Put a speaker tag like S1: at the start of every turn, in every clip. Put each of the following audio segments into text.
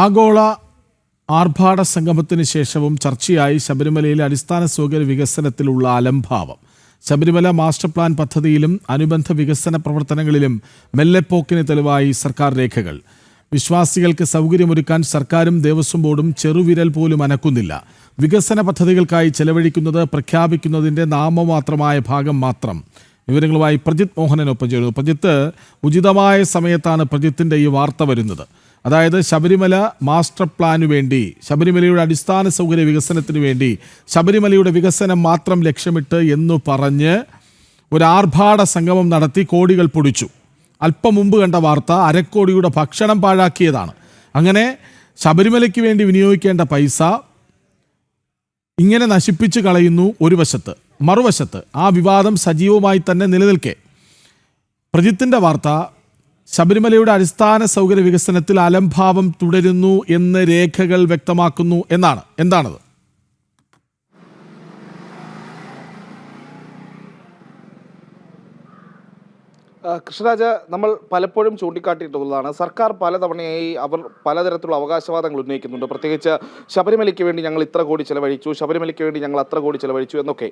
S1: ആഗോള ആർഭാട സംഗമത്തിന് ശേഷവും ചർച്ചയായി ശബരിമലയിലെ അടിസ്ഥാന സൗകര്യ വികസനത്തിലുള്ള അലംഭാവം. ശബരിമല മാസ്റ്റർ പ്ലാൻ പദ്ധതിയിലും അനുബന്ധ വികസന പ്രവർത്തനങ്ങളിലും മെല്ലെപ്പോക്കിന് തെളിവായി സർക്കാർ രേഖകൾ. വിശ്വാസികൾക്ക് സൗകര്യമൊരുക്കാൻ സർക്കാരും ദേവസ്വം ബോർഡും ചെറുവിരൽ പോലും അനക്കുന്നില്ല. വികസന പദ്ധതികൾക്കായി ചെലവഴിക്കുന്നത് പ്രഖ്യാപിക്കുന്നതിൻ്റെ നാമമാത്രമായ ഭാഗം മാത്രം. വിവരങ്ങളുമായി പ്രജിത് മോഹനനൊപ്പം ചേരുന്നു. പ്രജിത്ത്, ഉചിതമായ സമയത്താണ് പ്രജിത്തിൻ്റെ ഈ വാർത്ത വരുന്നത്. അതായത് ശബരിമല മാസ്റ്റർ പ്ലാനു വേണ്ടി, ശബരിമലയുടെ അടിസ്ഥാന സൗകര്യ വികസനത്തിന് വേണ്ടി, ശബരിമലയുടെ വികസനം മാത്രം ലക്ഷ്യമിട്ട് എന്നു പറഞ്ഞ് ഒരു ആർഭാട സംഗമം നടത്തി കോടികൾ പൊടിച്ചു. അല്പം മുമ്പ് കണ്ട വാർത്ത അരക്കോടിയുടെ ഭക്ഷണം പാഴാക്കിയതാണ്. അങ്ങനെ ശബരിമലയ്ക്ക് വേണ്ടി വിനിയോഗിക്കേണ്ട പൈസ ഇങ്ങനെ നശിപ്പിച്ചു കളയുന്നു ഒരു വശത്ത്. മറുവശത്ത് ആ വിവാദം സജീവമായി തന്നെ നിലനിൽക്കെ പ്രജിത്തിൻ്റെ വാർത്ത ശബരിമലയുടെ അടിസ്ഥാന സൗകര്യ വികസനത്തിൽ അലംഭാവം തുടരുന്നു എന്ന് രേഖകൾ വ്യക്തമാക്കുന്നു എന്നാണ്. എന്താണത്?
S2: കൃഷ്ണരാജ, നമ്മൾ പലപ്പോഴും ചൂണ്ടിക്കാട്ടിയിട്ടുള്ളതാണ്, സർക്കാർ പലതവണയായി അവർ പലതരത്തിലുള്ള അവകാശവാദങ്ങൾ ഉന്നയിക്കുന്നുണ്ട്. പ്രത്യേകിച്ച് ശബരിമലയ്ക്ക് വേണ്ടി ഞങ്ങൾ ഇത്ര കോടി ചെലവഴിച്ചു, ശബരിമലയ്ക്ക് വേണ്ടി ഞങ്ങൾ അത്ര കോടി ചെലവഴിച്ചു എന്നൊക്കെ.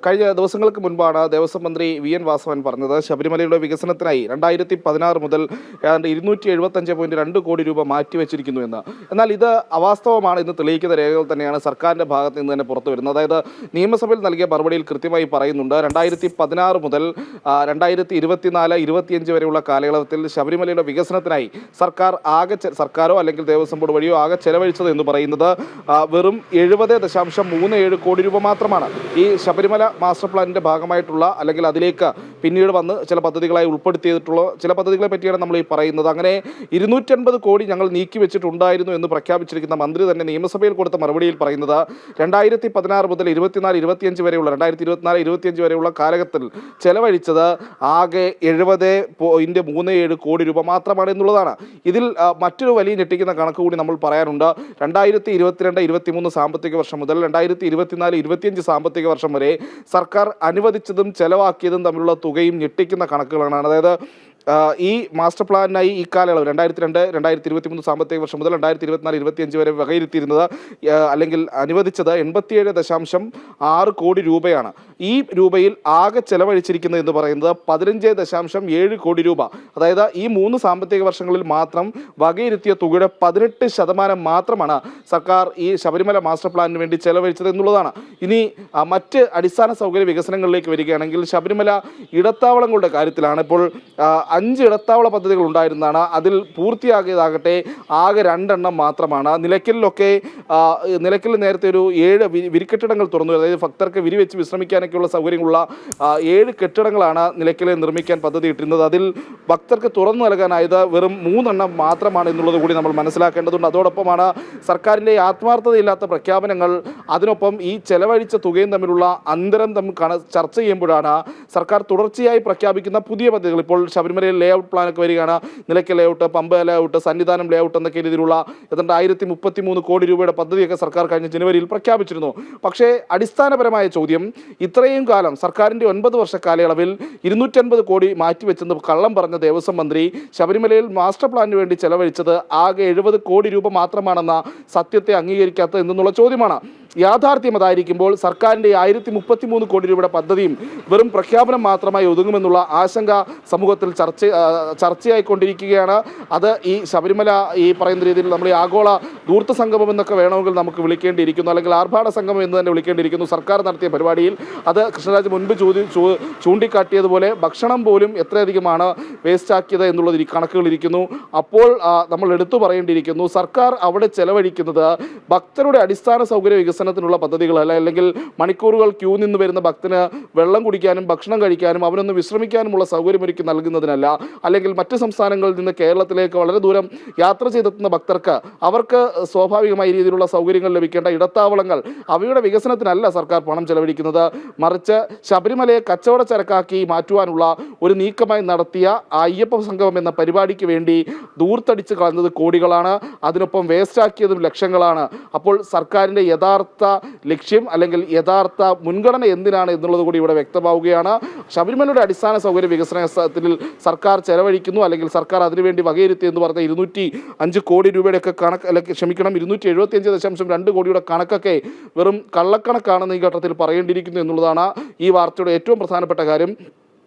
S2: കഴിഞ്ഞ ദിവസങ്ങൾക്ക് മുൻപാണ് ദേവസ്വം മന്ത്രി VN വാസവൻ പറഞ്ഞത് ശബരിമലയുടെ വികസനത്തിനായി 2016 മുതൽ ഏതാണ്ട് 275.2 കോടി രൂപ മാറ്റിവെച്ചിരിക്കുന്നു എന്ന്. എന്നാൽ ഇത് അവാസ്തവമാണ് എന്ന് തെളിയിക്കുന്ന രേഖകൾ തന്നെയാണ് സർക്കാരിൻ്റെ ഭാഗത്ത് നിന്ന് തന്നെ പുറത്തു വരുന്നത്. അതായത് നിയമസഭയിൽ നൽകിയ മറുപടിയിൽ കൃത്യമായി പറയുന്നുണ്ട്, 2016 മുതൽ 2024-25 വരെയുള്ള കാലയളവിൽ ശബരിമലയുടെ വികസനത്തിനായി സർക്കാരോ അല്ലെങ്കിൽ ദേവസ്വം ബോർഡ് വഴിയോ ആകെ ചെലവഴിച്ചത് എന്ന് പറയുന്നത് വെറും 70.37 കോടി രൂപ മാത്രമാണ്. ഈ ശബരിമല മാസ്റ്റർ പ്ലാനിൻ്റെ ഭാഗമായിട്ടുള്ള അല്ലെങ്കിൽ അതിലേക്ക് പിന്നീട് വന്ന് ചില പദ്ധതികളായി ഉൾപ്പെടുത്തിയിട്ടുള്ള ചില പദ്ധതികളെ പറ്റിയാണ് നമ്മൾ ഈ പറയുന്നത്. അങ്ങനെ 250 കോടി ഞങ്ങൾ നീക്കി വെച്ചിട്ടുണ്ടായിരുന്നു എന്ന് പ്രഖ്യാപിച്ചിരിക്കുന്ന മന്ത്രി തന്നെ നിയമസഭയിൽ കൊടുത്ത മറുപടിയിൽ പറയുന്നത് 2016 മുതൽ 2024-25 വരെയുള്ള 2024-25 വരെയുള്ള കാലഘട്ടത്തിൽ ചെലവഴിച്ചത് ആകെ 70.37 കോടി രൂപ മാത്രമാണ് എന്നുള്ളതാണ്. ഇതിൽ മറ്റൊരു വലിയ ഞെട്ടിക്കുന്ന കണക്ക് കൂടി നമ്മൾ പറയാനുണ്ട്. 2022-23 സാമ്പത്തിക വർഷം മുതൽ 2024-25 സാമ്പത്തിക വർഷം വരെ സർക്കാർ അനുവദിച്ചതും ചെലവാക്കിയതും തമ്മിലുള്ള തുകയും ഞെട്ടിക്കുന്ന കണക്കുകളാണ്. അതായത് ഈ മാസ്റ്റർ പ്ലാനിനായി ഈ കാലയളവ് 2022-2023 സാമ്പത്തിക വർഷം മുതൽ 2024-25 വരെ വകയിരുത്തിയിരുന്നത് അല്ലെങ്കിൽ അനുവദിച്ചത് 87.6 കോടി രൂപയാണ്. ഈ രൂപയിൽ ആകെ ചെലവഴിച്ചിരിക്കുന്നത് എന്ന് പറയുന്നത് 15.7 കോടി രൂപ. അതായത് ഈ 3 സാമ്പത്തിക വർഷങ്ങളിൽ മാത്രം വകയിരുത്തിയ തുകയുടെ 18% മാത്രമാണ് സർക്കാർ ഈ ശബരിമല മാസ്റ്റർ പ്ലാനിന് വേണ്ടി ചെലവഴിച്ചത് എന്നുള്ളതാണ്. ഇനി മറ്റ് അടിസ്ഥാന സൗകര്യ വികസനങ്ങളിലേക്ക് വരികയാണെങ്കിൽ ശബരിമല ഇടത്താവളങ്ങളുടെ കാര്യത്തിലാണ് ഇപ്പോൾ 5 ഇടത്താവള പദ്ധതികൾ ഉണ്ടായിരുന്നതാണ്. അതിൽ പൂർത്തിയാക്കിയതാകട്ടെ ആകെ 2 എണ്ണം മാത്രമാണ്. നിലയ്ക്കൽ നേരത്തെ ഒരു 7 വിരിക്കെട്ടിടങ്ങൾ തുറന്നു. അതായത് ഭക്തർക്ക് വിരിവെച്ച് വിശ്രമിക്കാനൊക്കെയുള്ള സൗകര്യങ്ങളുള്ള 7 കെട്ടിടങ്ങളാണ് നിലയ്ക്കലിൽ നിർമ്മിക്കാൻ പദ്ധതി ഇട്ടിരുന്നത്. അതിൽ ഭക്തർക്ക് തുറന്നു നൽകാനായത് വെറും 3 എണ്ണം മാത്രമാണ് എന്നുള്ളത് കൂടി നമ്മൾ മനസ്സിലാക്കേണ്ടതുണ്ട്. അതോടൊപ്പമാണ് സർക്കാരിൻ്റെ ആത്മാർത്ഥതയില്ലാത്ത പ്രഖ്യാപനങ്ങൾ, അതിനൊപ്പം ഈ ചെലവഴിച്ച തുകയും തമ്മിലുള്ള അന്തരം ചർച്ച ചെയ്യുമ്പോഴാണ് സർക്കാർ തുടർച്ചയായി പ്രഖ്യാപിക്കുന്ന പുതിയ പദ്ധതികൾ. ഇപ്പോൾ ശബരിമല ലേഔട്ട് പ്ലാനൊക്കെ വരികയാണ്. Nilakkal layout, Pamba layout, Sannidhanam layout എന്നൊക്കെ രീതിയിലുള്ള 1033 കോടി രൂപയുടെ പദ്ധതിയൊക്കെ സർക്കാർ കഴിഞ്ഞ ജനുവരിയിൽ പ്രഖ്യാപിച്ചിരുന്നു. പക്ഷേ അടിസ്ഥാനപരമായ ചോദ്യം, ഇത്രയും കാലം സർക്കാരിൻ്റെ 9 വർഷ കാലയളവിൽ 250 കോടി മാറ്റിവെച്ചെന്ന് കള്ളം പറഞ്ഞ ദേവസ്വം മന്ത്രി ശബരിമലയിൽ മാസ്റ്റർ പ്ലാനിന് വേണ്ടി ചെലവഴിച്ചത് ആകെ 70 കോടി രൂപ മാത്രമാണെന്ന സത്യത്തെ അംഗീകരിക്കാത്തത് എന്നുള്ള ചോദ്യമാണ്. യാഥാർത്ഥ്യം അതായിരിക്കുമ്പോൾ സർക്കാരിൻ്റെ 1033 കോടി രൂപയുടെ പദ്ധതിയും വെറും പ്രഖ്യാപനം മാത്രമായി ഒതുങ്ങുമെന്നുള്ള ആശങ്ക സമൂഹത്തിൽ ചർച്ചയായിക്കൊണ്ടിരിക്കുകയാണ്. അത് ഈ ശബരിമല ഈ പറയുന്ന രീതിയിൽ നമ്മൾ ഈ ആഗോള ധൂർത്ത് സംഗമം എന്നൊക്കെ വേണമെങ്കിൽ നമുക്ക് വിളിക്കേണ്ടിയിരിക്കുന്നു, അല്ലെങ്കിൽ ആർഭാട സംഗമം എന്ന് തന്നെ വിളിക്കേണ്ടിയിരിക്കുന്നു. സർക്കാർ നടത്തിയ പരിപാടിയിൽ അത് കൃഷ്ണരാജ് മുൻപ് ചൂണ്ടിക്കാട്ടിയതുപോലെ ഭക്ഷണം പോലും എത്രയധികമാണ് വേസ്റ്റാക്കിയത് എന്നുള്ളത് ഈ കണക്കുകളിരിക്കുന്നു. അപ്പോൾ നമ്മൾ എടുത്തു പറയേണ്ടിയിരിക്കുന്നു, സർക്കാർ അവിടെ ചെലവഴിക്കുന്നത് ഭക്തരുടെ അടിസ്ഥാന സൗകര്യ വികസനത്തിനുള്ള പദ്ധതികളല്ല, അല്ലെങ്കിൽ മണിക്കൂറുകൾ ക്യൂ നിന്ന് വരുന്ന ഭക്തന് വെള്ളം കുടിക്കാനും ഭക്ഷണം കഴിക്കാനും അവനൊന്ന് വിശ്രമിക്കാനുമുള്ള സൗകര്യമൊരുക്കി നൽകുന്നതിനല്ല, അല്ലെങ്കിൽ മറ്റ് സംസ്ഥാനങ്ങളിൽ നിന്ന് കേരളത്തിലേക്ക് വളരെ ദൂരം യാത്ര ചെയ്തെത്തുന്ന ഭക്തർക്ക് അവർക്ക് സ്വാഭാവികമായ രീതിയിലുള്ള സൗകര്യങ്ങൾ ലഭിക്കേണ്ട ഇടത്താവളങ്ങൾ, അവയുടെ വികസനത്തിനല്ല സർക്കാർ പണം ചെലവഴിക്കുന്നത്. മറിച്ച് ശബരിമലയെ കച്ചവടച്ചരക്കാക്കി മാറ്റുവാനുള്ള ഒരു നീക്കമായി നടത്തിയ അയ്യപ്പ സംഗമം എന്ന പരിപാടിക്ക് വേണ്ടി ദൂർത്തടിച്ച് കളഞ്ഞത് കോടികളാണ്, അതിനൊപ്പം വേസ്റ്റാക്കിയതും ലക്ഷങ്ങളാണ്. അപ്പോൾ സർക്കാരിൻ്റെ യഥാർത്ഥ ലക്ഷ്യം അല്ലെങ്കിൽ യഥാർത്ഥ മുൻഗണന എന്തിനാണ് എന്നുള്ളത് കൂടി ഇവിടെ വ്യക്തമാവുകയാണ്. ശബരിമലയുടെ അടിസ്ഥാന സൗകര്യ വികസനത്തിൽ സർക്കാർ ചെലവഴിക്കുന്നു അല്ലെങ്കിൽ സർക്കാർ അതിനുവേണ്ടി വകയിരുത്തി എന്ന് പറഞ്ഞ 205 കോടി രൂപയുടെയൊക്കെ കണക്ക്, അല്ലെങ്കിൽ ക്ഷമിക്കണം 275.2 കോടിയുടെ കണക്കൊക്കെ വെറും കള്ളക്കണക്കാണെന്ന് ഈ ഘട്ടത്തിൽ പറയേണ്ടിയിരിക്കുന്നു എന്നുള്ളതാണ് ഈ വാർത്തയുടെ ഏറ്റവും പ്രധാനപ്പെട്ട കാര്യം.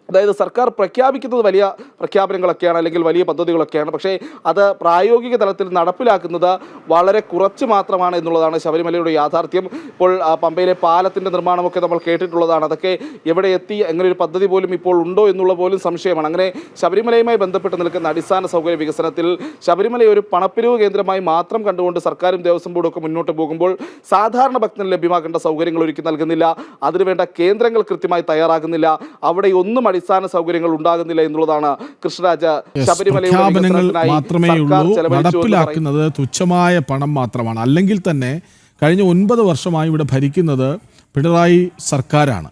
S2: അതായത് സർക്കാർ പ്രഖ്യാപിക്കുന്നത് വലിയ പ്രഖ്യാപനങ്ങളൊക്കെയാണ് അല്ലെങ്കിൽ വലിയ പദ്ധതികളൊക്കെയാണ്, പക്ഷേ അത് പ്രായോഗിക തലത്തിൽ നടപ്പിലാക്കുന്നത് വളരെ കുറച്ച് മാത്രമാണ് എന്നുള്ളതാണ് ശബരിമലയുടെ യാഥാർത്ഥ്യം. ഇപ്പോൾ പമ്പയിലെ പാലത്തിൻ്റെ നിർമ്മാണമൊക്കെ നമ്മൾ കേട്ടിട്ടുള്ളതാണ്. അതൊക്കെ എവിടെ എത്തി, അങ്ങനെ ഒരു പദ്ധതി പോലും ഇപ്പോൾ ഉണ്ടോ എന്നുള്ള പോലും സംശയമാണ്. അങ്ങനെ ശബരിമലയുമായി ബന്ധപ്പെട്ട് നിൽക്കുന്ന അടിസ്ഥാന സൗകര്യ വികസനത്തിൽ ശബരിമലയെ ഒരു പണപ്പിരിവ് കേന്ദ്രമായി മാത്രം കണ്ടുകൊണ്ട് സർക്കാരും ദേവസ്വം ബോർഡും ഒക്കെ മുന്നോട്ട് പോകുമ്പോൾ സാധാരണ ഭക്തന് ലഭ്യമാക്കേണ്ട സൗകര്യങ്ങൾ ഒരുക്കി നൽകുന്നില്ല, അതിനുവേണ്ട കേന്ദ്രങ്ങൾ കൃത്യമായി തയ്യാറാകുന്നില്ല, അവിടെ ഒന്നും അടിസ്ഥാന സൗകര്യങ്ങൾ ഉണ്ടാകുന്നില്ല എന്നുള്ളതാണ് കൃഷ്ണരാജ ശബരിമലയുടെ
S1: മാത്രമേ ഉള്ളൂ. നടപ്പിലാക്കുന്നത് തുച്ഛമായ പണം മാത്രമാണ്. അല്ലെങ്കിൽ തന്നെ കഴിഞ്ഞ 9 വർഷമായി ഇവിടെ ഭരിക്കുന്നത് പിണറായി സർക്കാരാണ്.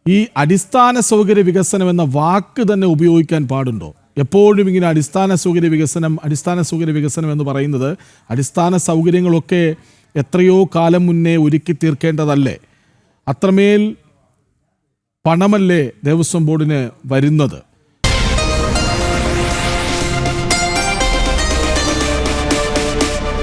S1: ഈ അടിസ്ഥാന സൗകര്യ വികസനം എന്ന വാക്ക് തന്നെ ഉപയോഗിക്കാൻ പാടുണ്ടോ? എപ്പോഴും ഇങ്ങനെ അടിസ്ഥാന സൗകര്യ വികസനം എന്ന് പറയുന്നത് അടിസ്ഥാന സൗകര്യങ്ങളൊക്കെ എത്രയോ കാലം മുന്നേ ഒരുക്കി തീർക്കേണ്ടതല്ലേ? അത്രമേൽ പണമല്ലേ ദേവസ്വം ബോർഡിന് വരുന്നത്?